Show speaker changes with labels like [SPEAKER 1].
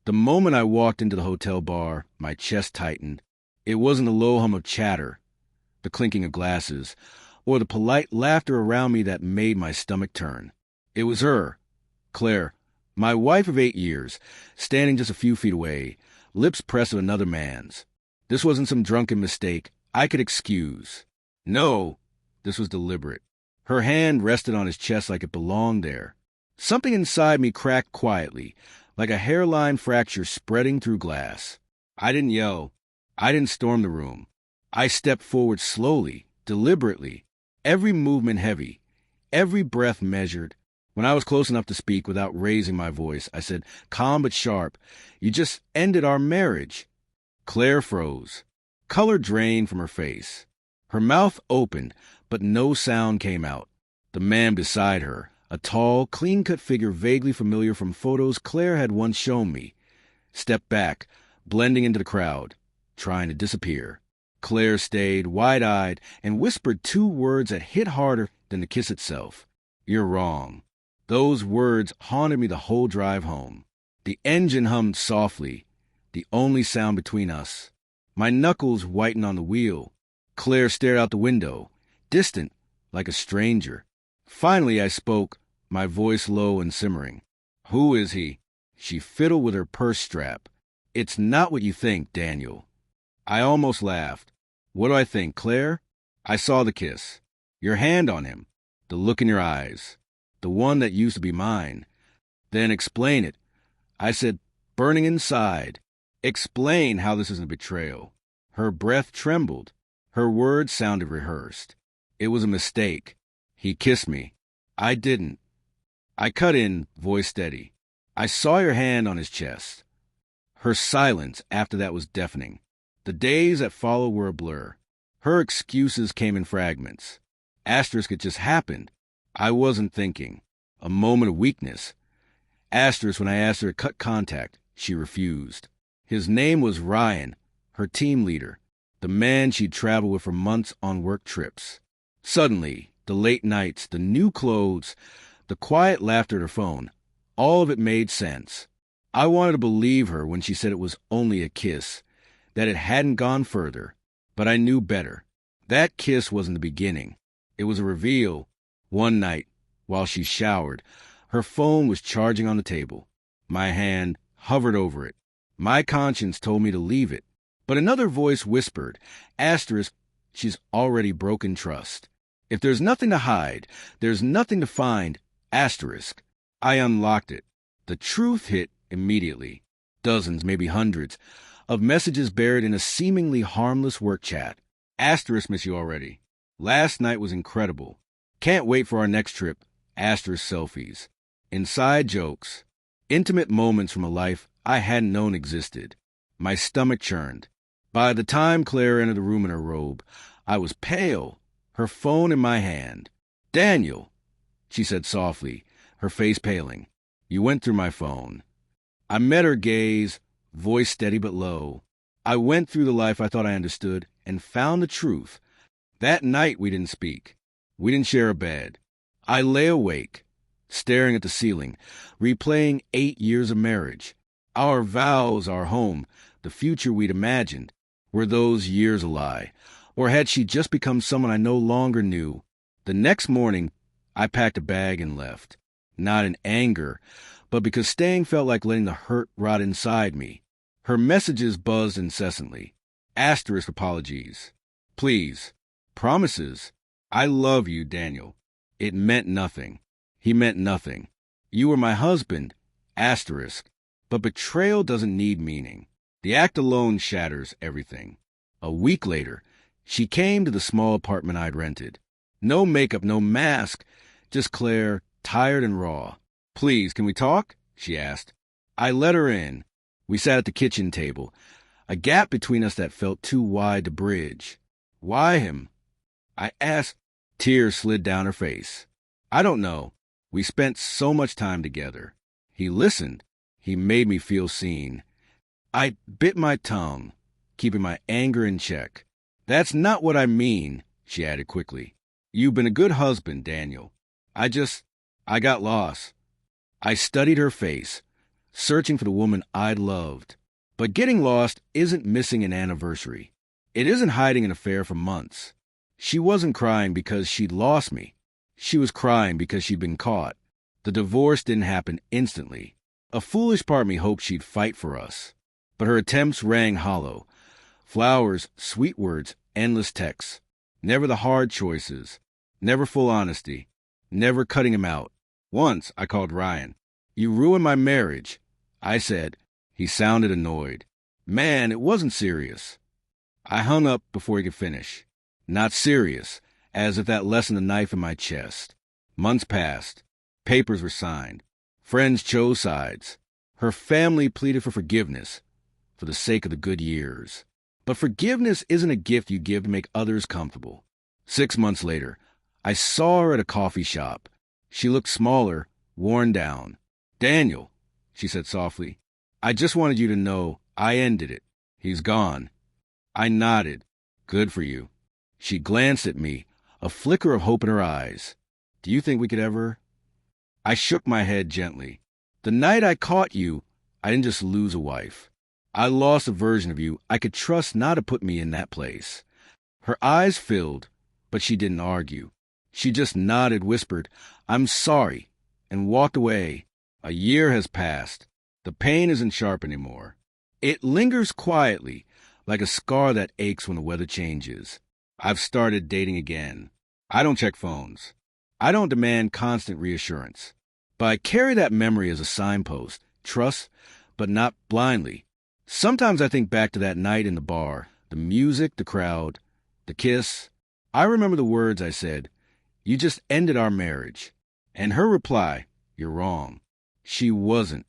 [SPEAKER 1] The moment I walked into the hotel bar, my chest tightened. It wasn't the low hum of chatter, the clinking of glasses, or the polite laughter around me that made my stomach turn. It was her, Claire, my wife of 8 years, standing just a few feet away, lips pressed to another man's. This wasn't some drunken mistake I could excuse. No, this was deliberate. Her hand rested on his chest like it belonged there. Something inside me cracked quietly, like a hairline fracture spreading through glass. I didn't yell. I didn't storm the room. I stepped forward slowly, deliberately, every movement heavy, every breath measured. When I was close enough to speak without raising my voice, I said, calm but sharp, "You just ended our marriage." Claire froze. Color drained from her face. Her mouth opened, but no sound came out. The man beside her, a tall, clean-cut figure vaguely familiar from photos Claire had once shown me, stepped back, blending into the crowd, trying to disappear. Claire stayed, wide-eyed, and whispered 2 words that hit harder than the kiss itself. "You're wrong." Those words haunted me the whole drive home. The engine hummed softly, the only sound between us. My knuckles whitened on the wheel. Claire stared out the window, distant, like a stranger. Finally I spoke, my voice low and simmering. "Who is he?" She fiddled with her purse strap. "It's not what you think, Daniel." I almost laughed. "What do I think, Claire?" I saw the kiss. Your hand on him. The look in your eyes. The one that used to be mine. Then explain it. I said, burning inside. Explain how this isn't a betrayal. Her breath trembled. Her words sounded rehearsed. It was a mistake. He kissed me. I didn't. I cut in, voice steady. I saw your hand on his chest. Her silence after that was deafening. The days that followed were a blur. Her excuses came in fragments. Asterisk, it just happened. I wasn't thinking. A moment of weakness. Asterisk, when I asked her to cut contact, she refused. His name was Ryan, her team leader, the man she'd traveled with for months on work trips. Suddenly, the late nights, the new clothes, the quiet laughter at her phone, all of it made sense. I wanted to believe her when she said it was only a kiss, that it hadn't gone further, but I knew better. That kiss wasn't the beginning. It was a reveal. One night, while she showered, her phone was charging on the table. My hand hovered over it. My conscience told me to leave it. But another voice whispered, asterisk, she's already broken trust. If there's nothing to hide, there's nothing to find, asterisk. I unlocked it. The truth hit immediately. Dozens, maybe hundreds, of messages buried in a seemingly harmless work chat. Asterisk, miss you already. Last night was incredible. Can't wait for our next trip. Asterisk selfies. Inside jokes. Intimate moments from a life I hadn't known existed. My stomach churned. By the time Claire entered the room in her robe, I was pale, her phone in my hand. "Daniel," she said softly, her face paling. "You went through my phone." I met her gaze, voice steady but low. I went through the life I thought I understood and found the truth. That night we didn't speak. We didn't share a bed. I lay awake, staring at the ceiling, replaying 8 years of marriage. Our vows, our home, the future we'd imagined. Were those years a lie? Or had she just become someone I no longer knew? The next morning, I packed a bag and left. Not in anger, but because staying felt like letting the hurt rot inside me. Her messages buzzed incessantly. Asterisk apologies. Please. Promises. I love you, Daniel. It meant nothing. He meant nothing. You were my husband. Asterisk. But betrayal doesn't need meaning. The act alone shatters everything. A week later, she came to the small apartment I'd rented. No makeup, no mask, just Claire, tired and raw. "Please, can we talk?" she asked. I let her in. We sat at the kitchen table, a gap between us that felt too wide to bridge. "Why him?" I asked. Tears slid down her face. "I don't know. We spent so much time together." He listened. He made me feel seen. I bit my tongue, keeping my anger in check. "That's not what I mean," she added quickly. "You've been a good husband, Daniel. I got lost." I studied her face. searching for the woman I'd loved. But getting lost isn't missing an anniversary. It isn't hiding an affair for months. She wasn't crying because she'd lost me. She was crying because she'd been caught. The divorce didn't happen instantly. A foolish part of me hoped she'd fight for us. But her attempts rang hollow. Flowers, sweet words, endless texts. Never the hard choices. Never full honesty. Never cutting him out. Once, I called Ryan. "You ruined my marriage," I said. He sounded annoyed. Man, it wasn't serious. I hung up before he could finish. Not serious, as if that lessened the knife in my chest. Months passed. Papers were signed. Friends chose sides. Her family pleaded for forgiveness, for the sake of the good years. But forgiveness isn't a gift you give to make others comfortable. 6 months later, I saw her at a coffee shop. She looked smaller, worn down. "Daniel," she said softly, "I just wanted you to know I ended it. He's gone." I nodded. "Good for you." She glanced at me, a flicker of hope in her eyes. "Do you think we could ever?" I shook my head gently. "The night I caught you, I didn't just lose a wife. I lost a version of you I could trust not to put me in that place." Her eyes filled, but she didn't argue. She just nodded, whispered, "I'm sorry," and walked away. A year has passed. The pain isn't sharp anymore. It lingers quietly, like a scar that aches when the weather changes. I've started dating again. I don't check phones. I don't demand constant reassurance. But I carry that memory as a signpost. Trust, but not blindly. Sometimes I think back to that night in the bar, the music, the crowd, the kiss. I remember the words I said, "You just ended our marriage." And her reply, "You're wrong." She wasn't.